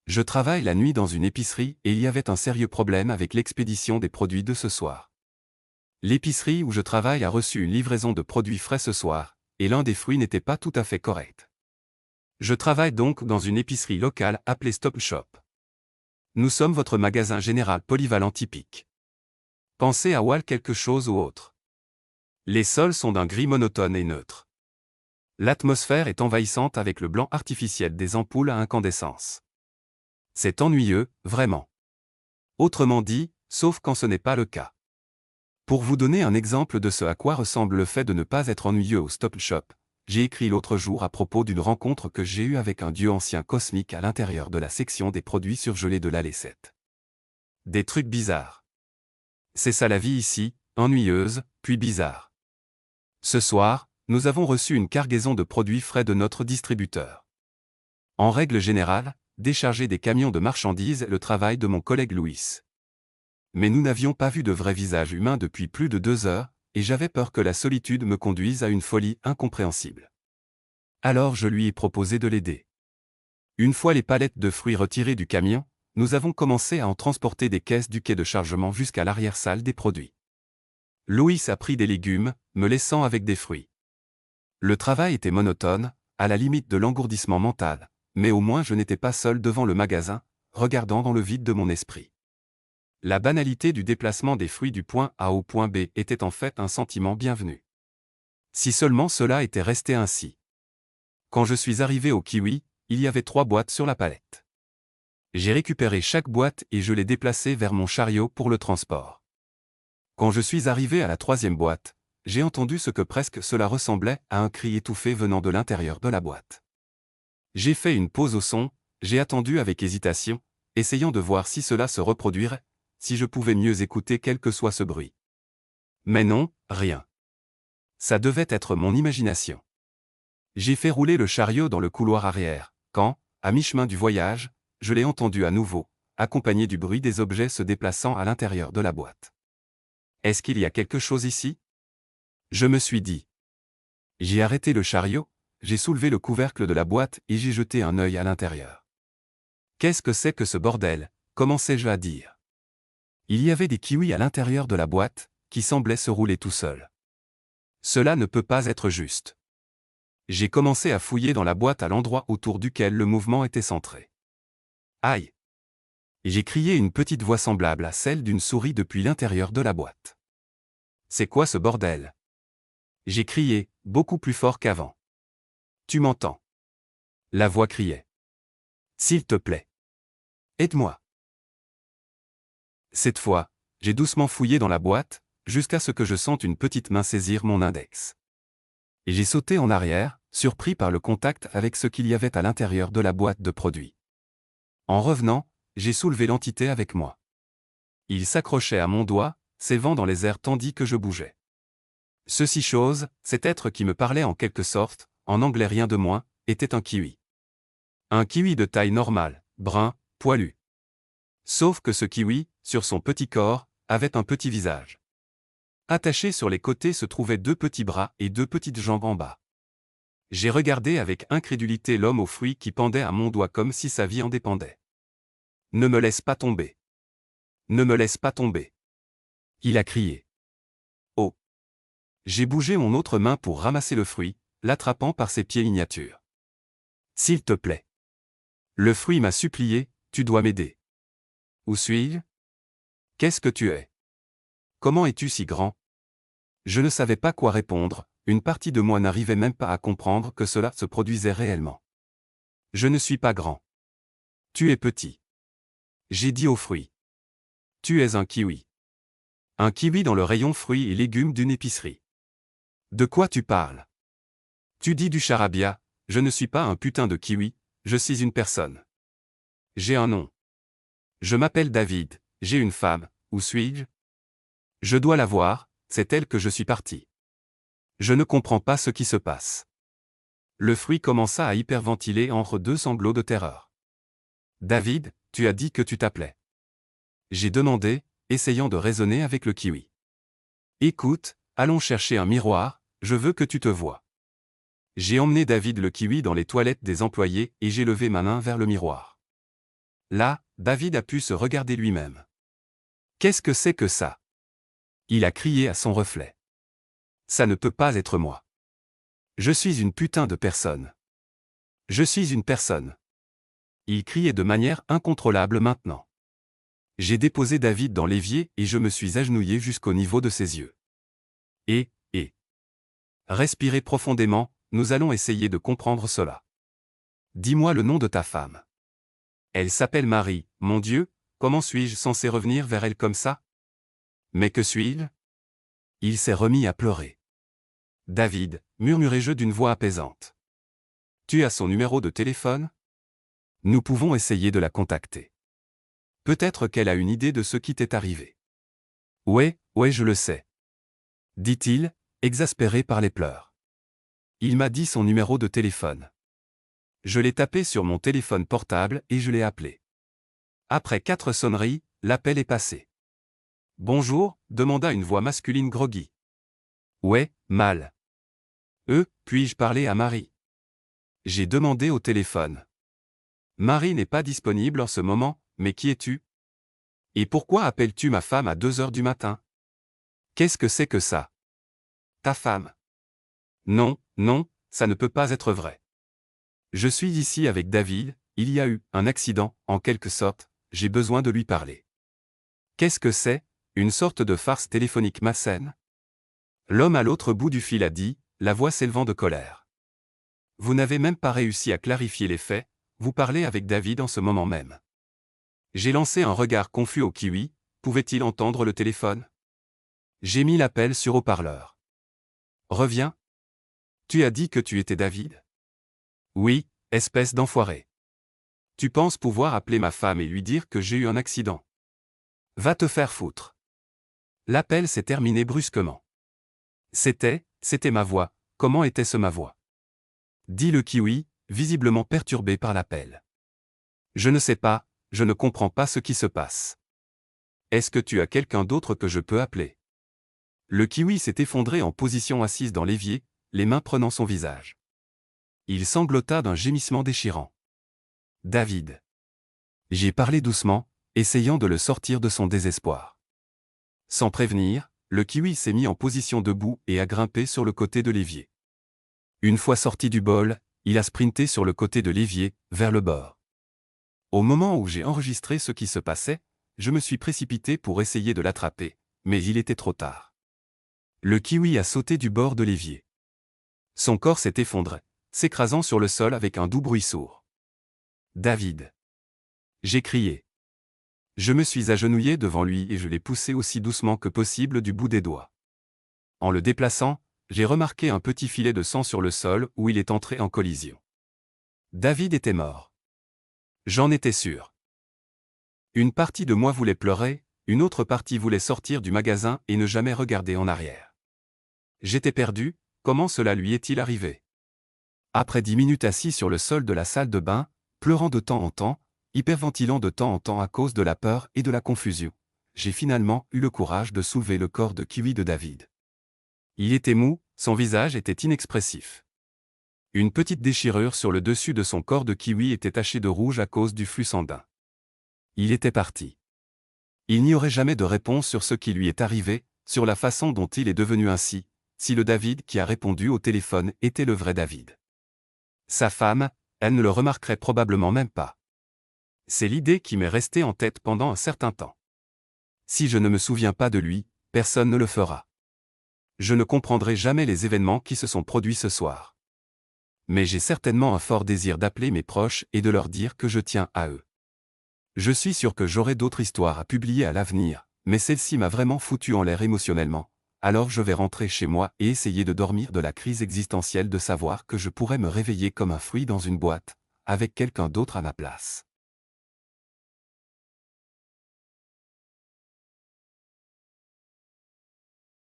Je travaille la nuit dans une épicerie et il y avait un sérieux problème avec l'expédition des produits de ce soir. L'épicerie où je travaille a reçu une livraison de produits frais ce soir, et l'un des fruits n'était pas tout à fait correct. Je travaille donc dans une épicerie locale appelée Stop Shop. Nous sommes votre magasin général polyvalent typique. Pensez à Wall quelque chose ou autre. Les sols sont d'un gris monotone et neutre. L'atmosphère est envahissante avec le blanc artificiel des ampoules à incandescence. C'est ennuyeux, vraiment. Autrement dit, sauf quand ce n'est pas le cas. Pour vous donner un exemple de ce à quoi ressemble le fait de ne pas être ennuyeux au Stop Shop, j'ai écrit l'autre jour à propos d'une rencontre que j'ai eue avec un dieu ancien cosmique à l'intérieur de la section des produits surgelés de la lacette. Des trucs bizarres. C'est ça la vie ici, ennuyeuse, puis bizarre. Ce soir, nous avons reçu une cargaison de produits frais de notre distributeur. En règle générale, décharger des camions de marchandises est le travail de mon collègue Louis. Mais nous n'avions pas vu de vrai visage humain depuis plus de 2 heures, et j'avais peur que la solitude me conduise à une folie incompréhensible. Alors je lui ai proposé de l'aider. Une fois les palettes de fruits retirées du camion, nous avons commencé à en transporter des caisses du quai de chargement jusqu'à l'arrière-salle des produits. Louis a pris des légumes, me laissant avec des fruits. Le travail était monotone, à la limite de l'engourdissement mental, mais au moins je n'étais pas seul devant le magasin, regardant dans le vide de mon esprit. La banalité du déplacement des fruits du point A au point B était en fait un sentiment bienvenu. Si seulement cela était resté ainsi. Quand je suis arrivé au kiwi, il y avait 3 boîtes sur la palette. J'ai récupéré chaque boîte et je l'ai déplacée vers mon chariot pour le transport. Quand je suis arrivé à la 3e boîte, j'ai entendu ce que presque cela ressemblait à un cri étouffé venant de l'intérieur de la boîte. J'ai fait une pause au son, j'ai attendu avec hésitation, essayant de voir si cela se reproduirait, si je pouvais mieux écouter quel que soit ce bruit. Mais non, rien. Ça devait être mon imagination. J'ai fait rouler le chariot dans le couloir arrière, quand, à mi-chemin du voyage, je l'ai entendu à nouveau, accompagné du bruit des objets se déplaçant à l'intérieur de la boîte. Est-ce qu'il y a quelque chose ici? Je me suis dit. J'ai arrêté le chariot, j'ai soulevé le couvercle de la boîte et j'ai jeté un œil à l'intérieur. Qu'est-ce que c'est que ce bordel? Commençai-je à dire. Il y avait des kiwis à l'intérieur de la boîte, qui semblaient se rouler tout seuls. Cela ne peut pas être juste. J'ai commencé à fouiller dans la boîte à l'endroit autour duquel le mouvement était centré. Aïe! J'ai crié une petite voix semblable à celle d'une souris depuis l'intérieur de la boîte. C'est quoi ce bordel? J'ai crié, beaucoup plus fort qu'avant. Tu m'entends? La voix criait. S'il te plaît. Aide-moi. Cette fois, j'ai doucement fouillé dans la boîte, jusqu'à ce que je sente une petite main saisir mon index. Et j'ai sauté en arrière, surpris par le contact avec ce qu'il y avait à l'intérieur de la boîte de produits. En revenant, j'ai soulevé l'entité avec moi. Il s'accrochait à mon doigt, s'élevant dans les airs tandis que je bougeais. Ceci chose, cet être qui me parlait en quelque sorte, en anglais rien de moins, était un kiwi. Un kiwi de taille normale, brun, poilu. Sauf que ce kiwi, sur son petit corps, avait un petit visage. Attachés sur les côtés se trouvaient 2 petits bras et 2 petites jambes en bas. J'ai regardé avec incrédulité l'homme aux fruits qui pendait à mon doigt comme si sa vie en dépendait. Ne me laisse pas tomber. Ne me laisse pas tomber. Il a crié. Oh. J'ai bougé mon autre main pour ramasser le fruit, l'attrapant par ses pieds miniatures. S'il te plaît. Le fruit m'a supplié, tu dois m'aider. Où suis-je? Qu'est-ce que tu es? Comment es-tu si grand? Je ne savais pas quoi répondre, une partie de moi n'arrivait même pas à comprendre que cela se produisait réellement. Je ne suis pas grand. Tu es petit. J'ai dit au fruit. Tu es un kiwi. Un kiwi dans le rayon fruits et légumes d'une épicerie. De quoi tu parles? Tu dis du charabia, je ne suis pas un putain de kiwi, je suis une personne. J'ai un nom. Je m'appelle David, j'ai une femme, où suis-je? Je dois la voir, c'est elle que je suis parti. Je ne comprends pas ce qui se passe. Le fruit commença à hyperventiler entre 2 sanglots de terreur. David, tu as dit que tu t'appelais. J'ai demandé, essayant de raisonner avec le kiwi. Écoute, allons chercher un miroir, je veux que tu te voies. J'ai emmené David le kiwi dans les toilettes des employés et j'ai levé ma main vers le miroir. Là, David a pu se regarder lui-même. Qu'est-ce que c'est que ça? Il a crié à son reflet. Ça ne peut pas être moi. Je suis une putain de personne. Je suis une personne. Il criait de manière incontrôlable maintenant. J'ai déposé David dans l'évier et je me suis agenouillé jusqu'au niveau de ses yeux. Et. Respirez profondément, nous allons essayer de comprendre cela. Dis-moi le nom de ta femme. Elle s'appelle Marie, mon Dieu, comment suis-je censé revenir vers elle comme ça? Mais que suis-je? Il s'est remis à pleurer. David, murmurai-je d'une voix apaisante. Tu as son numéro de téléphone? Nous pouvons essayer de la contacter. Peut-être qu'elle a une idée de ce qui t'est arrivé. Ouais, je le sais. Dit-il, exaspéré par les pleurs. Il m'a dit son numéro de téléphone. Je l'ai tapé sur mon téléphone portable et je l'ai appelé. Après 4 sonneries, l'appel est passé. Bonjour, demanda une voix masculine groggy. Ouais, mal. Puis-je parler à Marie? J'ai demandé au téléphone. Marie n'est pas disponible en ce moment, mais qui es-tu? Et pourquoi appelles-tu ma femme à 2 heures du matin? Qu'est-ce que c'est que ça? Ta femme? Non, ça ne peut pas être vrai. Je suis ici avec David, il y a eu un accident, en quelque sorte, j'ai besoin de lui parler. Qu'est-ce que c'est, une sorte de farce téléphonique malsaine? L'homme à l'autre bout du fil a dit, la voix s'élevant de colère. Vous n'avez même pas réussi à clarifier les faits, vous parlez avec David en ce moment même. J'ai lancé un regard confus au kiwi, pouvait-il entendre le téléphone? J'ai mis l'appel sur haut-parleur. Reviens. Tu as dit que tu étais David? Oui, espèce d'enfoiré. Tu penses pouvoir appeler ma femme et lui dire que j'ai eu un accident? Va te faire foutre. L'appel s'est terminé brusquement. C'était ma voix, comment était-ce ma voix? Dit le kiwi, visiblement perturbé par l'appel. Je ne sais pas, je ne comprends pas ce qui se passe. Est-ce que tu as quelqu'un d'autre que je peux appeler? Le kiwi s'est effondré en position assise dans l'évier, les mains prenant son visage. Il sanglota d'un gémissement déchirant. David. J'ai parlé doucement, essayant de le sortir de son désespoir. Sans prévenir, le kiwi s'est mis en position debout et a grimpé sur le côté de l'évier. Une fois sorti du bol, il a sprinté sur le côté de l'évier, vers le bord. Au moment où j'ai enregistré ce qui se passait, je me suis précipité pour essayer de l'attraper, mais il était trop tard. Le kiwi a sauté du bord de l'évier. Son corps s'est effondré, s'écrasant sur le sol avec un doux bruit sourd. David. J'ai crié. Je me suis agenouillé devant lui et je l'ai poussé aussi doucement que possible du bout des doigts. En le déplaçant, j'ai remarqué un petit filet de sang sur le sol où il est entré en collision. David était mort. J'en étais sûr. Une partie de moi voulait pleurer, une autre partie voulait sortir du magasin et ne jamais regarder en arrière. J'étais perdu, comment cela lui est-il arrivé? Après 10 minutes assis sur le sol de la salle de bain, pleurant de temps en temps, hyperventilant de temps en temps à cause de la peur et de la confusion, j'ai finalement eu le courage de soulever le corps de kiwi de David. Il était mou, son visage était inexpressif. Une petite déchirure sur le dessus de son corps de kiwi était tachée de rouge à cause du flux sanguin. Il était parti. Il n'y aurait jamais de réponse sur ce qui lui est arrivé, sur la façon dont il est devenu ainsi, si le David qui a répondu au téléphone était le vrai David. Sa femme, elle ne le remarquerait probablement même pas. C'est l'idée qui m'est restée en tête pendant un certain temps. Si je ne me souviens pas de lui, personne ne le fera. Je ne comprendrai jamais les événements qui se sont produits ce soir. Mais j'ai certainement un fort désir d'appeler mes proches et de leur dire que je tiens à eux. Je suis sûr que j'aurai d'autres histoires à publier à l'avenir, mais celle-ci m'a vraiment foutu en l'air émotionnellement, alors je vais rentrer chez moi et essayer de dormir de la crise existentielle de savoir que je pourrais me réveiller comme un fruit dans une boîte, avec quelqu'un d'autre à ma place.